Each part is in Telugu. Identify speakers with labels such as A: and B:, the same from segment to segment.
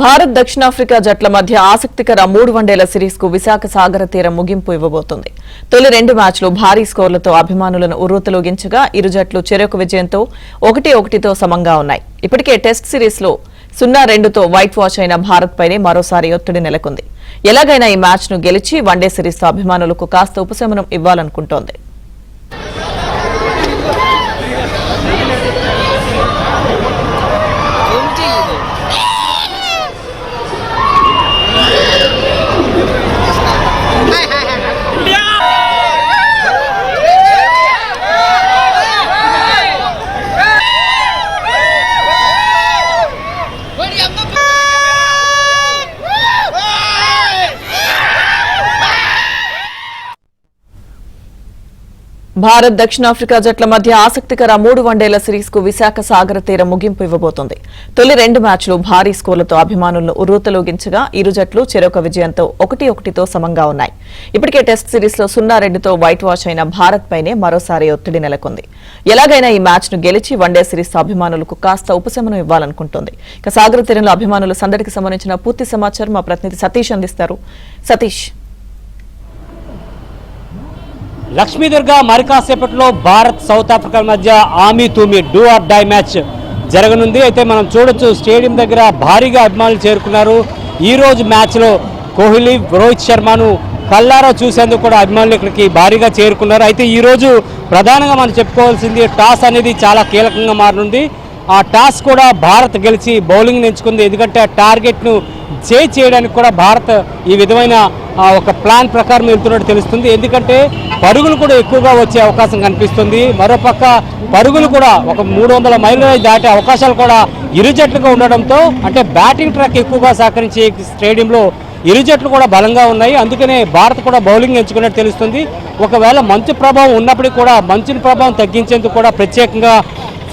A: భారత్ దక్షిణాఫ్రికా జట్ల మధ్య ఆసక్తికర 3 వన్డేల సిరీస్ కు విశాఖ సాగర తీరం ముగింపు ఇవ్వబోతోంది. తొలి 2 మ్యాచ్లు భారీ స్కోర్లతో అభిమానులను ఉర్రూతలూగించగా ఇరు జట్లు చెరొక విజయంతో 1-1తో సమంగా ఉన్నాయి. ఇప్పటికే టెస్ట్ సిరీస్ లో 0-2తో వైట్ వాష్ అయిన భారత్ పైనే మరోసారి ఒత్తిడి నెలకొంది. ఎలాగైనా ఈ మ్యాచ్ ను గెలిచి వన్డే సిరీస్ తో అభిమానులకు కాస్త ఉపశమనం ఇవ్వాలనుకుంటోంది. భారత్ దక్షిణాఫ్రికా జట్ల మధ్య ఆసక్తికర 3 వన్డేల సిరీస్ కు విశాఖ సాగర తీరం ముగింపు ఇవ్వబోతోంది. తొలి 2 మ్యాచ్లు భారీ స్కోర్లతో అభిమానులను ఉర్రూతలూగించగా ఇరు జట్లు చెరొక విజయంతో 1-1తో సమంగా ఉన్నాయి. ఇప్పటికే టెస్ట్ సిరీస్ లో 0-2తో వైట్ వాష్ అయిన భారత్ పైనే మరోసారి ఒత్తిడి నెలకొంది. ఎలాగైనా ఈ మ్యాచ్ ను గెలిచి వన్డే సిరీస్ అభిమానులకు కాస్త ఉపశమనం ఇవ్వాలనుకుంటోంది. ఇక సాగర తీరంలో అభిమానుల సందడికి సంబంధించిన పూర్తి సమాచారం మా ప్రతినిధి సతీష్ అందిస్తారు. సతీష్,
B: లక్ష్మీదుర్గ మరి కాసేపట్లో భారత్ సౌత్ ఆఫ్రికా మధ్య ఆమీ తూమి డూ ఆర్ డై మ్యాచ్ జరగనుంది. అయితే మనం చూడొచ్చు, స్టేడియం దగ్గర భారీగా అభిమానులు చేరుకున్నారు. ఈ రోజు మ్యాచ్లో కోహ్లీ, రోహిత్ శర్మను కల్లారా చూసేందుకు కూడా అభిమానులు ఇక్కడికి భారీగా చేరుకున్నారు. అయితే ఈరోజు ప్రధానంగా మనం చెప్పుకోవాల్సింది టాస్ అనేది చాలా కీలకంగా మారనుంది. ఆ టాస్ కూడా భారత్ గెలిచి బౌలింగ్ ఎంచుకుంది. ఎందుకంటే ఆ టార్గెట్ను చేజ్ చేయడానికి కూడా భారత్ ఈ విధమైన ఒక ప్లాన్ ప్రకారం వెళ్తున్నట్టు తెలుస్తుంది. ఎందుకంటే పరుగులు కూడా ఎక్కువగా వచ్చే అవకాశం కనిపిస్తుంది. మరోపక్క పరుగులు కూడా ఒక 300 మైళ్ళ దాటే అవకాశాలు కూడా ఇరు జట్లుగా ఉండడంతో, అంటే బ్యాటింగ్ ట్రాక్ ఎక్కువగా సహకరించే స్టేడియంలో ఇరు జట్లు కూడా బలంగా ఉన్నాయి. అందుకనే భారత్ కూడా బౌలింగ్ ఎంచుకున్నట్టు తెలుస్తుంది. ఒకవేళ మంచు ప్రభావం ఉన్నప్పటికీ కూడా మంచుని ప్రభావం తగ్గించేందుకు కూడా ప్రత్యేకంగా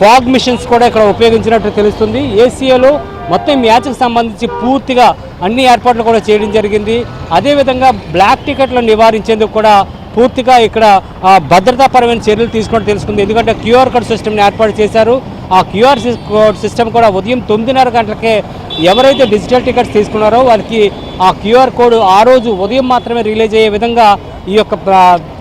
B: ఫాగ్ మిషన్స్ కూడా ఇక్కడ ఉపయోగించినట్టు తెలుస్తుంది. ఏసీఏలో మొత్తం మ్యాచ్కి సంబంధించి పూర్తిగా అన్ని ఏర్పాట్లు కూడా చేయడం జరిగింది. అదేవిధంగా బ్లాక్ టికెట్లను నివారించేందుకు కూడా పూర్తిగా ఇక్కడ భద్రతాపరమైన చర్యలు తీసుకున్నట్టు తెలుసుకుంది. ఎందుకంటే క్యూఆర్ కోడ్ సిస్టమ్ని ఏర్పాటు చేశారు. ఆ క్యూఆర్ కోడ్ సిస్టమ్ కూడా ఉదయం 9:30 గంటలకే ఎవరైతే డిజిటల్ టికెట్స్ తీసుకున్నారో వారికి ఆ క్యూఆర్ కోడ్ ఆ రోజు ఉదయం మాత్రమే రిలీజ్ అయ్యే విధంగా ఈ యొక్క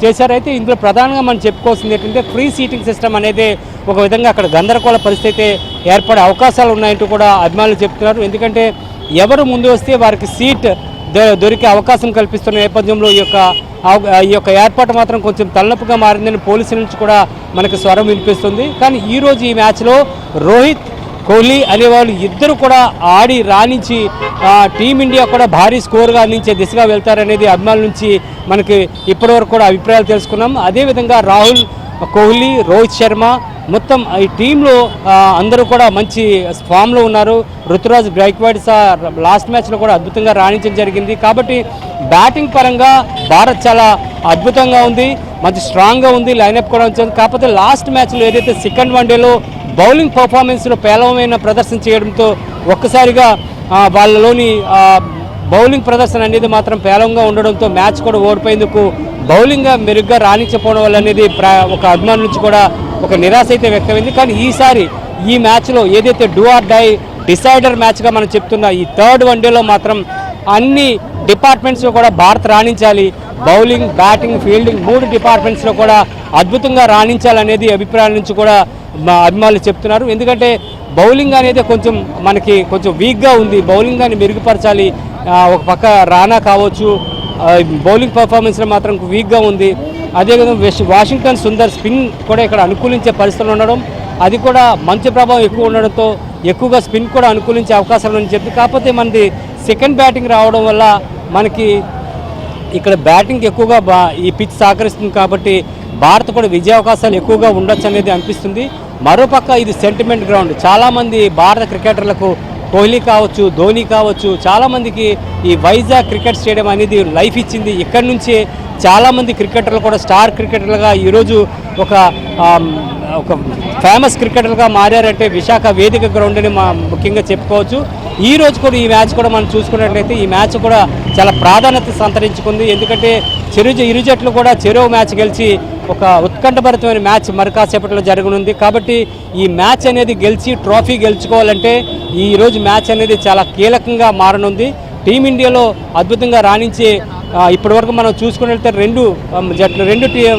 B: చేశారైతే ఇందులో ప్రధానంగా మనం చెప్పుకోవాల్సింది ఏంటంటే ఫ్రీ సీటింగ్ సిస్టమ్ అనేది ఒక విధంగా అక్కడ గందరగోళ పరిస్థితి ఏర్పడే అవకాశాలు ఉన్నాయంటూ కూడా అభిమానులు చెప్తున్నారు. ఎందుకంటే ఎవరు ముందు వస్తే వారికి సీట్ దొరికే అవకాశం కల్పిస్తున్న నేపథ్యంలో ఈ యొక్క ఏర్పాటు మాత్రం కొంచెం తలనొప్పిగా మారిందని పోలీసుల నుంచి కూడా మనకు స్వరం వినిపిస్తుంది. కానీ ఈరోజు ఈ మ్యాచ్లో రోహిత్, కోహ్లీ అనేవాళ్ళు ఇద్దరు కూడా ఆడి రాణించి టీమిండియా కూడా భారీ స్కోర్గా అందించే దిశగా వెళ్తారనేది అభిమానుల నుంచి మనకి ఇప్పటివరకు కూడా అభిప్రాయాలు తెలుసుకున్నాం. అదేవిధంగా రాహుల్, కోహ్లీ, రోహిత్ శర్మ మొత్తం ఈ టీంలో అందరూ కూడా మంచి ఫామ్లో ఉన్నారు. రుతురాజ్ గైక్వాడ్ లాస్ట్ మ్యాచ్లో కూడా అద్భుతంగా రాణించడం జరిగింది. కాబట్టి బ్యాటింగ్ పరంగా భారత్ చాలా అద్భుతంగా ఉంది, మంచి స్ట్రాంగ్గా ఉంది, లైనప్ కూడా వచ్చింది. కాకపోతే లాస్ట్ మ్యాచ్లో ఏదైతే సెకండ్ వన్డేలో బౌలింగ్ పర్ఫార్మెన్స్లో పేలవమైన ప్రదర్శన చేయడంతో ఒక్కసారిగా వాళ్ళలోని బౌలింగ్ ప్రదర్శన అనేది మాత్రం పేలవంగా ఉండడంతో మ్యాచ్ కూడా ఓడిపోయేందుకు బౌలింగ్గా మెరుగ్గా రాణించకపోవడం వల్ల అనేది ఒక అభిమానుల నుంచి కూడా ఒక నిరాశ అయితే వ్యక్తమైంది. కానీ ఈసారి ఈ మ్యాచ్లో ఏదైతే డూ ఆర్ డై డిసైడర్ మ్యాచ్గా మనం చెప్తున్న ఈ థర్డ్ వన్డేలో మాత్రం అన్ని డిపార్ట్మెంట్స్లో కూడా భారత్ రాణించాలి. బౌలింగ్, బ్యాటింగ్, ఫీల్డింగ్ 3 డిపార్ట్మెంట్స్లో కూడా అద్భుతంగా రాణించాలనేది అభిప్రాయాల నుంచి కూడా అభిమానులు చెప్తున్నారు. ఎందుకంటే బౌలింగ్ అనేది మనకి కొంచెం వీక్గా ఉంది. బౌలింగ్ అని మెరుగుపరచాలి. ఒక పక్క రానా కావచ్చు, బౌలింగ్ పర్ఫార్మెన్స్లో మాత్రం వీక్గా ఉంది. అదేవిధంగా వాషింగ్టన్ సుందర్ స్పిన్ కూడా ఇక్కడ అనుకూలించే పరిస్థితులు ఉండడం, అది కూడా మంచి ప్రభావం ఎక్కువ ఉండడంతో ఎక్కువగా స్పిన్ కూడా అనుకూలించే అవకాశాలు అని చెప్పి, కాకపోతే మనది సెకండ్ బ్యాటింగ్ రావడం వల్ల మనకి ఇక్కడ బ్యాటింగ్ ఎక్కువగా ఈ పిచ్ సహకరిస్తుంది. కాబట్టి భారత్ కూడా విజయావకాశాలు ఎక్కువగా ఉండొచ్చు అనేది అనిపిస్తుంది. మరోపక్క ఇది సెంటిమెంట్ గ్రౌండ్. చాలామంది భారత క్రికెటర్లకు, కోహ్లీ కావచ్చు, ధోని కావచ్చు, చాలామందికి ఈ వైజాగ్ క్రికెట్ స్టేడియం అనేది లైఫ్ ఇచ్చింది. ఇక్కడి నుంచే చాలామంది క్రికెటర్లు కూడా స్టార్ క్రికెటర్లుగా ఈరోజు ఒక ఫేమస్ క్రికెటర్లుగా మారారంటే విశాఖ వేదిక గ్రౌండ్ అని ముఖ్యంగా చెప్పుకోవచ్చు. ఈ రోజు కూడా ఈ మ్యాచ్ కూడా మనం చూసుకున్నట్లయితే ఈ మ్యాచ్ కూడా చాలా ప్రాధాన్యత సంతరించుకుంది. ఎందుకంటే ఇరు జట్లు కూడా చెరో మ్యాచ్ గెలిచి ఒక ఉత్కంఠభరితమైన మ్యాచ్ మరి కాసేపట్లో జరగనుంది. కాబట్టి ఈ మ్యాచ్ అనేది గెలిచి ట్రోఫీ గెలుచుకోవాలంటే ఈ రోజు మ్యాచ్ అనేది చాలా కీలకంగా మారనుంది. టీమిండియాలో అద్భుతంగా రాణించే ఇప్పటివరకు మనం చూసుకున్నట్లయితే రెండు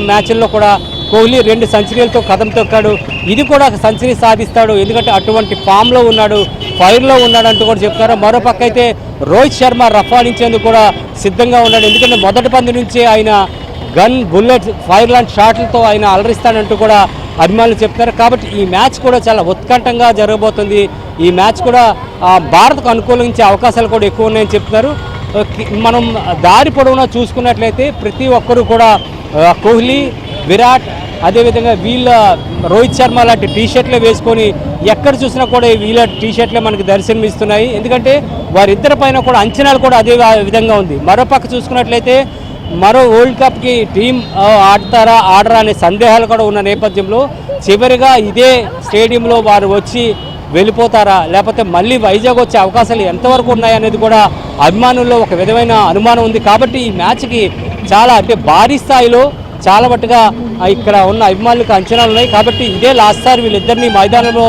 B: మ్యాచ్ల్లో కూడా కోహ్లీ 2 సెంచరీలతో కదం తొక్కాడు. ఇది కూడా సెంచరీ సాధిస్తాడు, ఎందుకంటే అటువంటి ఫామ్లో ఉన్నాడు, ఫైర్లో ఉన్నాడు అంటూ కూడా చెప్తున్నారు. మరోపక్క అయితే రోహిత్ శర్మ రఫాడించేందుకు కూడా సిద్ధంగా ఉన్నాడు. ఎందుకంటే మొదటి పంది నుంచే ఆయన గన్, బుల్లెట్, ఫైర్ లాంటి షాట్లతో ఆయన అలరిస్తాడంటూ కూడా అభిమానులు చెప్తున్నారు. కాబట్టి ఈ మ్యాచ్ కూడా చాలా ఉత్కంఠంగా జరగబోతుంది. ఈ మ్యాచ్ కూడా భారత్కు అనుకూలించే అవకాశాలు కూడా ఎక్కువ ఉన్నాయని చెప్తున్నారు. మనం దారి పొడవునా చూసుకున్నట్లయితే ప్రతి ఒక్కరూ కూడా కోహ్లీ, విరాట్, అదేవిధంగా వీళ్ళ రోహిత్ శర్మ లాంటి టీషర్ట్లే వేసుకొని ఎక్కడ చూసినా కూడా వీళ్ళ టీషర్ట్లే మనకు దర్శనమిస్తున్నాయి. ఎందుకంటే వారిద్దరి పైన కూడా అంచనాలు కూడా అదే విధంగా ఉంది. మరోపక్క చూసుకున్నట్లయితే మరో వరల్డ్ కప్కి టీం ఆడరా అనే సందేహాలు కూడా ఉన్న నేపథ్యంలో చివరిగా ఇదే స్టేడియంలో వారు వచ్చి వెళ్ళిపోతారా, లేకపోతే మళ్ళీ వైజాగ్ వచ్చే అవకాశాలు ఎంతవరకు ఉన్నాయనేది కూడా అభిమానుల్లో ఒక విధమైన అనుమానం ఉంది. కాబట్టి ఈ మ్యాచ్కి చాలా భారీ స్థాయిలో చాలా మట్టుగా ఇక్కడ ఉన్న అభిమానులకు అంచనాలు ఉన్నాయి. కాబట్టి ఇదే లాస్ట్ సారి వీళ్ళిద్దరినీ మైదానంలో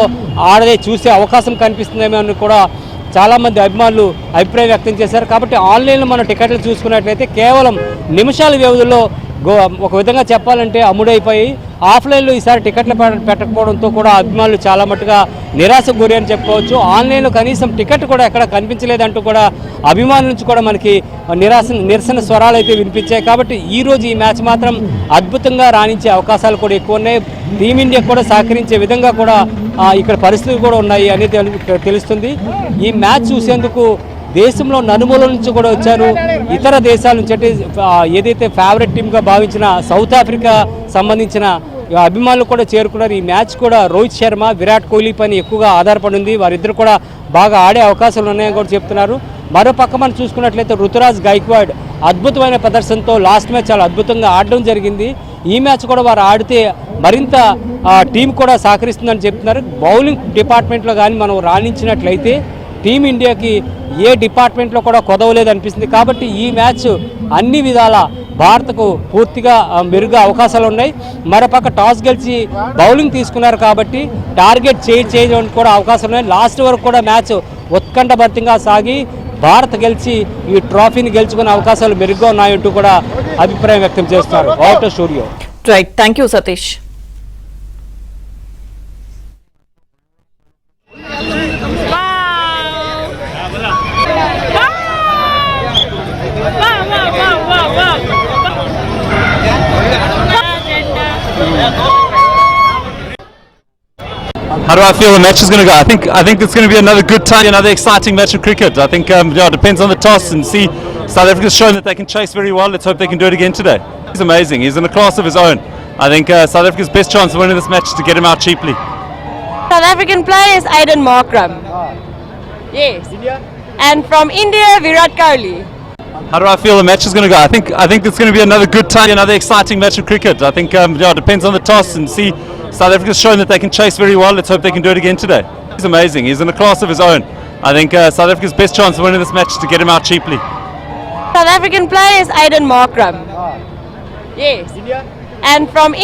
B: చూసే అవకాశం కనిపిస్తుందేమో అని కూడా చాలామంది అభిమానులు అభిప్రాయం వ్యక్తం చేశారు. కాబట్టి ఆన్లైన్లో మనం టికెట్లు చూసుకున్నట్లయితే కేవలం నిమిషాల వ్యవధిలో ఒక విధంగా చెప్పాలంటే అమ్ముడైపోయి ఆఫ్లైన్లో ఈసారి టికెట్లు పెట్టకపోవడంతో కూడా అభిమానులు చాలా మట్టుగా నిరాశకు గురి అని చెప్పుకోవచ్చు. ఆన్లైన్లో కనీసం టికెట్ కూడా ఎక్కడ కనిపించలేదంటూ కూడా అభిమానుల నుంచి కూడా మనకి నిరసన స్వరాలు అయితే వినిపించాయి. కాబట్టి ఈరోజు ఈ మ్యాచ్ మాత్రం అద్భుతంగా రాణించే అవకాశాలు కూడా ఎక్కువ ఉన్నాయి. టీమిండియా కూడా సహకరించే విధంగా కూడా ఇక్కడ పరిస్థితులు కూడా ఉన్నాయి అనేది తెలుస్తుంది. ఈ మ్యాచ్ చూసేందుకు దేశంలో నలుమూల నుంచి కూడా వచ్చారు. ఇతర దేశాల నుంచి అంటే ఏదైతే ఫేవరెట్ టీమ్గా భావించిన సౌత్ ఆఫ్రికా సంబంధించిన అభిమానులు కూడా చేరుకున్నారు. ఈ మ్యాచ్ కూడా రోహిత్ శర్మ, విరాట్ కోహ్లీ పైన ఎక్కువగా ఆధారపడి ఉంది. వారిద్దరు కూడా బాగా ఆడే అవకాశాలు ఉన్నాయని కూడా చెప్తున్నారు. మరో పక్క మనం చూసుకున్నట్లయితే రుతురాజ్ గైక్వాడ్ అద్భుతమైన ప్రదర్శనతో లాస్ట్ మ్యాచ్ చాలా అద్భుతంగా ఆడడం జరిగింది. ఈ మ్యాచ్ కూడా వారు ఆడితే మరింత టీం కూడా సహకరిస్తుందని చెప్తున్నారు. బౌలింగ్ డిపార్ట్మెంట్లో కానీ మనం రాణించినట్లయితే టీమిండియాకి ఏ డిపార్ట్మెంట్లో కూడా కొదవలేదు అనిపిస్తుంది. కాబట్టి ఈ మ్యాచ్ అన్ని విధాల భారత్కు పూర్తిగా మెరుగ్గా అవకాశాలు ఉన్నాయి. మరోపక్క టాస్ గెలిచి బౌలింగ్ తీసుకున్నారు కాబట్టి టార్గెట్ చేయడానికి కూడా అవకాశాలు ఉన్నాయి. లాస్ట్ వరకు కూడా మ్యాచ్ ఉత్కంఠభరితంగా సాగి భారత్ గెలిచి ఈ ట్రోఫీని గెలుచుకునే అవకాశాలు మెరుగ్గా ఉన్నాయంటూ కూడా అభిప్రాయం వ్యక్తం చేస్తున్నారు. Out studio.
A: Right, thank you Satish.
C: How do I feel the match is going to go? I think it's going to be another good time, another exciting match of cricket. I think it depends on the toss and see. South Africa's shown that they can chase very well. Let's hope they can do it again today. He's amazing. He's in a class of his own. I think South Africa's best chance of winning this match is to get him out cheaply.
D: South African player is Aiden Markram. Yes. India? And from India, Virat Kohli.
C: How do I feel the match is going to go? I think it's going to be another good time, another exciting match of cricket. I think it depends on the toss and see. South Africa's shown that they can chase very well. Let's hope they can do it again today. He's amazing. He's in a class of his own. I think South Africa's best chance of winning this match is to get him out cheaply.
D: South African player is Aiden Markram. Yes. India? And from India.